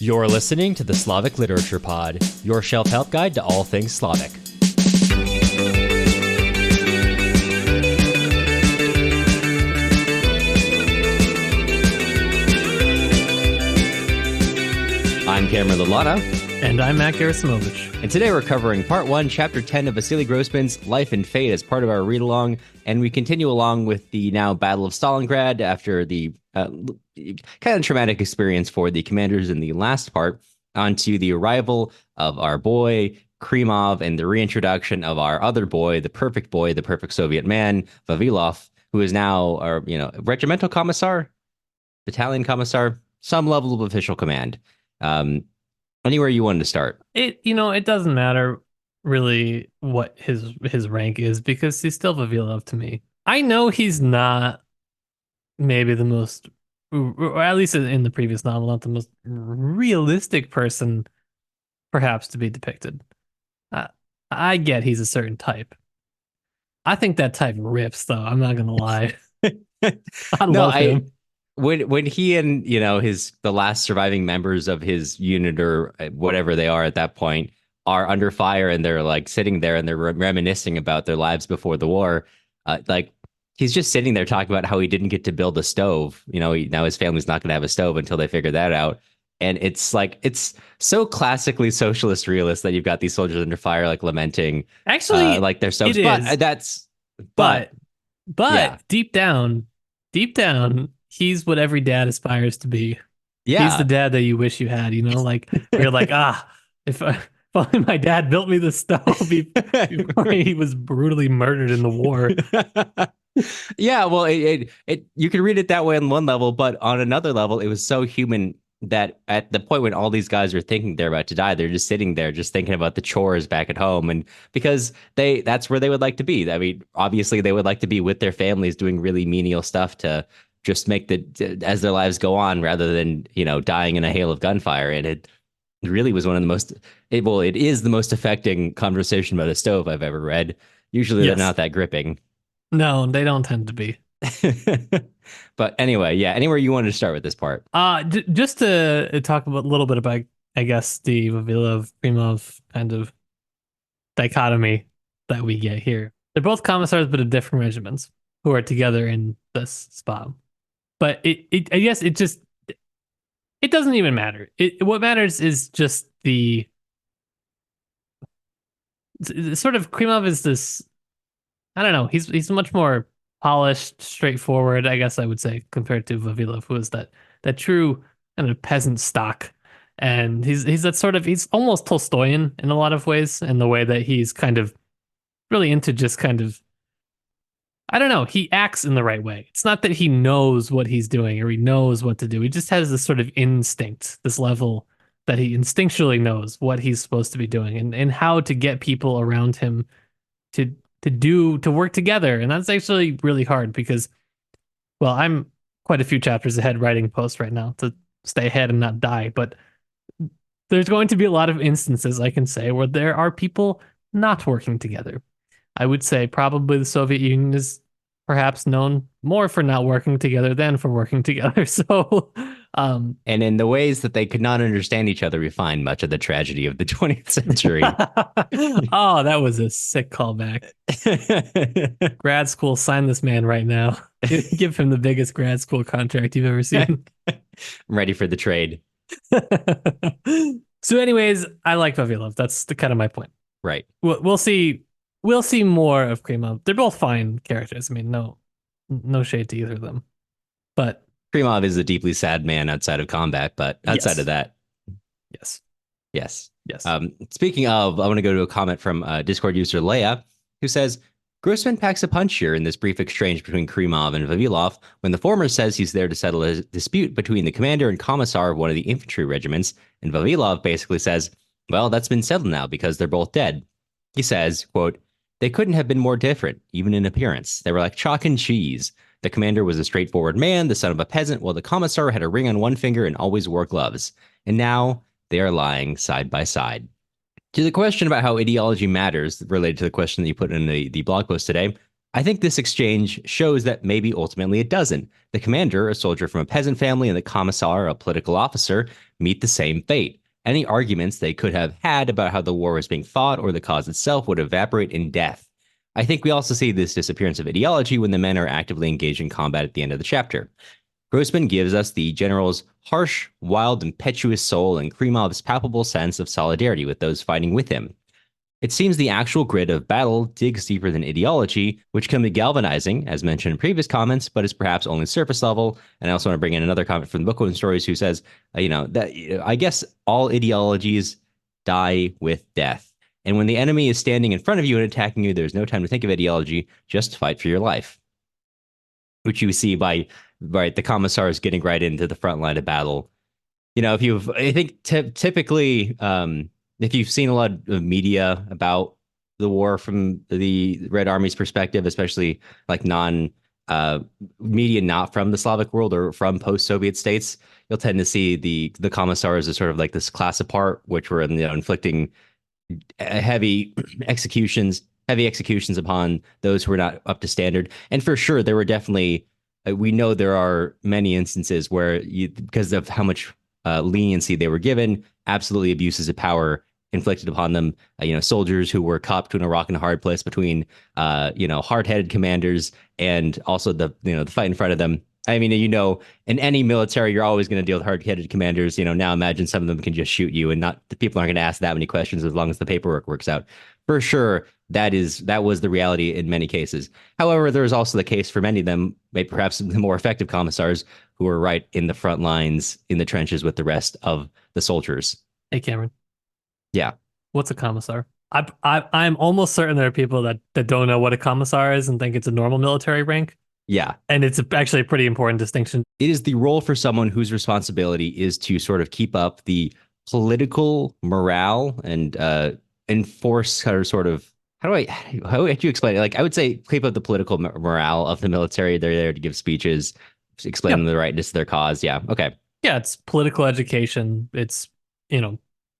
You're listening to the Slavic Literature Pod, your shelf help guide to all things Slavic. I'm Cameron Lalana. And I'm Matt Gerasimovich. And today we're covering Part 1, Chapter 10 of Vasily Grossman's Life and Fate as part of our read-along. And we continue along with the now Battle of Stalingrad after the kind of traumatic experience for the commanders in the last part, onto the arrival of our boy, Krimov, and the reintroduction of our other boy, the perfect Soviet man, Vavilov, who is now our, regimental commissar, battalion commissar, some level of official command. Anywhere you wanted to start. It doesn't matter really what his rank is because he's still Vavilov to me. I know he's not maybe the most, or at least in the previous novel, not the most realistic person perhaps to be depicted. I get he's a certain type. I think that type rips, though. I'm not gonna lie. I love him. When he and the last surviving members of his unit or whatever they are at that point are under fire and they're like sitting there and they're reminiscing about their lives before the war, he's just sitting there talking about how he didn't get to build a stove. Now his family's not going to have a stove until they figure that out. And it's so classically socialist realist that you've got these soldiers under fire like lamenting, actually, like their stoves. But yeah. deep down. He's what every dad aspires to be. Yeah. He's the dad that you wish you had, like you're like, if only my dad built me the stove before he was brutally murdered in the war. Yeah, well, it you can read it that way on one level, but on another level, it was so human that at the point when all these guys are thinking they're about to die, they're just sitting there just thinking about the chores back at home. And because that's where they would like to be. I mean, obviously they would like to be with their families doing really menial stuff to just make as their lives go on rather than, dying in a hail of gunfire. And it really was one of the most, it is the most affecting conversation about a stove I've ever read. Usually They're not that gripping. No, they don't tend to be. But anyway, yeah, anywhere you wanted to start with this part. Just to talk a little bit about, I guess, the Vavilov-Krimov kind of dichotomy that we get here. They're both commissars, but of different regiments who are together in this spot. But I guess it doesn't even matter. What matters is just the sort of Krimov is this, I don't know, he's much more polished, straightforward, I guess I would say, compared to Vavilov, who is that true kind of peasant stock. And he's that sort of, he's almost Tolstoyan in a lot of ways, in the way that he's kind of really into just kind of, I don't know, he acts in the right way. It's not that he knows what he's doing or he knows what to do. He just has this sort of instinct, this level that he instinctually knows what he's supposed to be doing and how to get people around him to work together. And that's actually really hard because, well, I'm quite a few chapters ahead writing posts right now to stay ahead and not die. But there's going to be a lot of instances, I can say, where there are people not working together. I would say probably the Soviet Union is perhaps known more for not working together than for working together. So, and in the ways that they could not understand each other, we find much of the tragedy of the 20th century. Oh, that was a sick callback. Grad school, sign this man right now. Give him the biggest grad school contract you've ever seen. I'm ready for the trade. So anyways, I like Vavilov. That's the kind of my point. Right. We'll see. We'll see more of Krimov. They're both fine characters. I mean, no shade to either of them. But Krimov is a deeply sad man outside of combat, but outside of that. Yes. Speaking of, I want to go to a comment from Discord user Leah, who says, Grossman packs a punch here in this brief exchange between Krimov and Vavilov when the former says he's there to settle a dispute between the commander and commissar of one of the infantry regiments, and Vavilov basically says, well, that's been settled now because they're both dead. He says, quote, they couldn't have been more different, even in appearance. They were like chalk and cheese. The commander was a straightforward man, the son of a peasant, while the commissar had a ring on one finger and always wore gloves. And now they are lying side by side. To the question about how ideology matters, related to the question that you put in the blog post today, I think this exchange shows that maybe ultimately it doesn't. The commander, a soldier from a peasant family, and the commissar, a political officer, meet the same fate. Any arguments they could have had about how the war was being fought or the cause itself would evaporate in death. I think we also see this disappearance of ideology when the men are actively engaged in combat at the end of the chapter. Grossman gives us the general's harsh, wild, impetuous soul and Kremov's palpable sense of solidarity with those fighting with him. It seems the actual grit of battle digs deeper than ideology, which can be galvanizing, as mentioned in previous comments, but is perhaps only surface level. And I also want to bring in another comment from the Bookworm Stories who says, that I guess all ideologies die with death. And when the enemy is standing in front of you and attacking you, there's no time to think of ideology, just fight for your life. Which you see by the commissars getting right into the front line of battle. I think typically, if you've seen a lot of media about the war from the Red Army's perspective, especially like media not from the Slavic world or from post-Soviet states, you'll tend to see the commissars as sort of like this class apart, which were inflicting heavy executions upon those who were not up to standard. And for sure, there were definitely, we know there are many instances where because of how much leniency they were given, absolutely abuses of power inflicted upon them. Soldiers who were caught between a rock and a hard place between, hard-headed commanders and also the fight in front of them. I mean, in any military, you're always going to deal with hard-headed commanders. Now imagine some of them can just shoot you, and not the people aren't going to ask that many questions as long as the paperwork works out. For sure, that was the reality in many cases. However, there was also the case for many of them, maybe perhaps the more effective commissars, who were right in the front lines, in the trenches with the rest of the soldiers. Hey, Cameron. Yeah. What's a commissar? I'm almost certain there are people that don't know what a commissar is and think it's a normal military rank. Yeah. And it's actually a pretty important distinction. It is the role for someone whose responsibility is to sort of keep up the political morale and enforce sort of, how would you explain it? Like, I would say keep up the political morale of the military. They're there to give speeches, explain the rightness of their cause. Yeah. Okay. Yeah. It's political education. It's,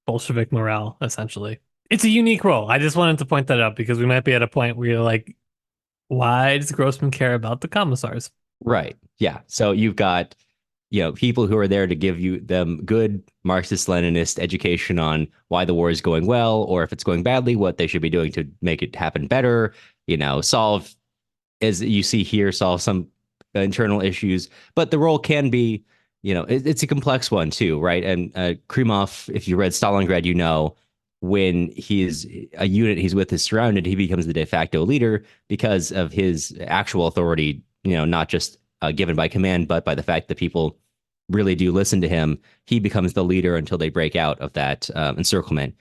Bolshevik morale, essentially. It's a unique role. I just wanted to point that out because we might be at a point where you're like, why does Grossman care about the commissars? Right. Yeah. So you've got, people who are there to give them good Marxist-Leninist education on why the war is going well, or if it's going badly, what they should be doing to make it happen better, solve, as you see here, solve some internal issues. But the role can be, it's a complex one too, right? And Kremov, if you read Stalingrad, when he's a unit he's with is surrounded, he becomes the de facto leader because of his actual authority, not just given by command, but by the fact that people really do listen to him. He becomes the leader until they break out of that encirclement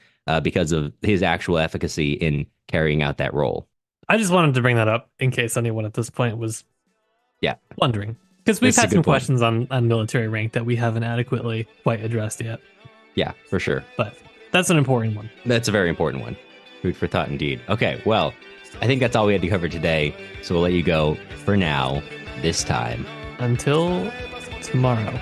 because of his actual efficacy in carrying out that role. I just wanted to bring that up in case anyone at this point was wondering. Because we've had some questions on military rank that we haven't adequately quite addressed yet. Yeah, for sure. But that's an important one. That's a very important one. Food for thought indeed. Okay, well, I think that's all we had to cover today. So we'll let you go for now, this time. Until tomorrow.